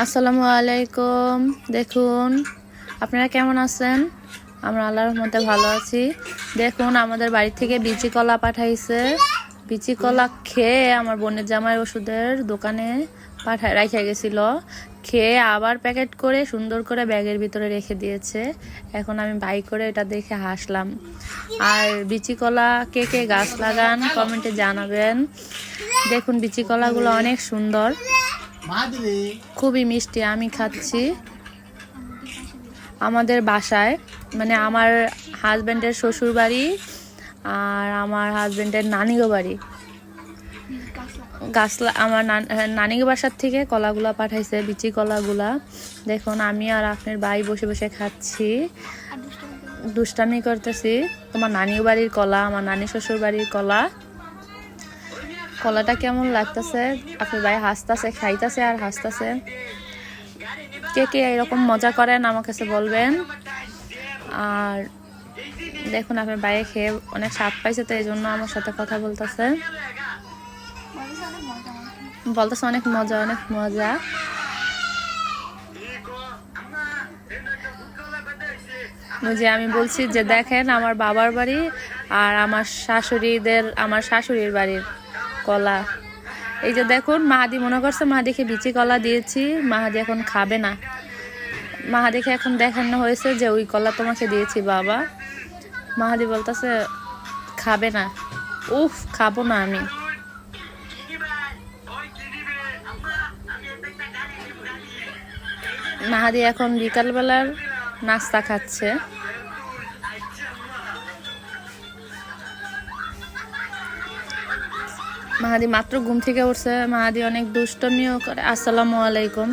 আসসালামু আলাইকুম। দেখুন আপনারা কেমন আছেন? আমরা আল্লাহর রহমতে ভালো আছি। দেখুন আমাদের বাড়ি থেকে বিচি কলা পাঠাইছে। বিচি কলা খেয়ে আমার বোনের জামাই ওষুধের দোকানে রাখা গেছিল, খেয়ে আবার প্যাকেট করে সুন্দর করে ব্যাগের ভিতরে রেখে দিয়েছে। এখন আমি বাই করে এটা দেখে হাসলাম। আর বিচি কলা কে কে গাছ লাগান কমেন্টে জানাবেন। দেখুন বিচি কলাগুলো অনেক সুন্দর, খুবই মিষ্টি। আমি খাচ্ছি আমাদের বাসায়, মানে আমার হাজব্যান্ডের শ্বশুর বাড়ি আর আমার হাজব্যান্ডের নানিগো বাড়ি আমার নানিগো বাসার থেকে কলাগুলা পাঠাইছে, বিচি কলাগুলা। দেখুন আমি আর আপনার ভাই বসে বসে খাচ্ছি, দুষ্টামি করতেছি। তোমার নানির বাড়ির কলা, আমার নানি শ্বশুর বাড়ির কলা। কলাটা কেমন লাগতেছে? আপনার ভাই হাসতেছে, খাইতেছে আর হাসতেছে। কে কে এরকম মজা করেন আমার কাছে বলবেন। আর দেখুন আপনার ভাই খেয়ে অনেক স্বাদ পাইছে, তো এই জন্য আমার সাথে কথা বলতেছে অনেক মজা, অনেক মজা। যে আমি বলছি যে দেখেন আমার বাবার বাড়ি আর আমার শাশুড়ির বাড়ির কলা। এই যে দেখুন মাহাদি মনে করছে মাহাদিকে বিচি কলা দিয়েছি, মাহাদি এখন খাবে না। মাহাদিকে এখন দেখানো হয়েছে যে ওই কলা তোমাকে দিয়েছি বাবা। মাহাদি বলতেছে খাবে না। উফ, খাবো না আমি। মাহাদি এখন বিকালবেলার নাস্তা খাচ্ছে। মাহাদি মাত্র ঘুম থেকে উঠছে। মাহাদি অনেক দুষ্টমিও করে। আসসালামু আলাইকুম।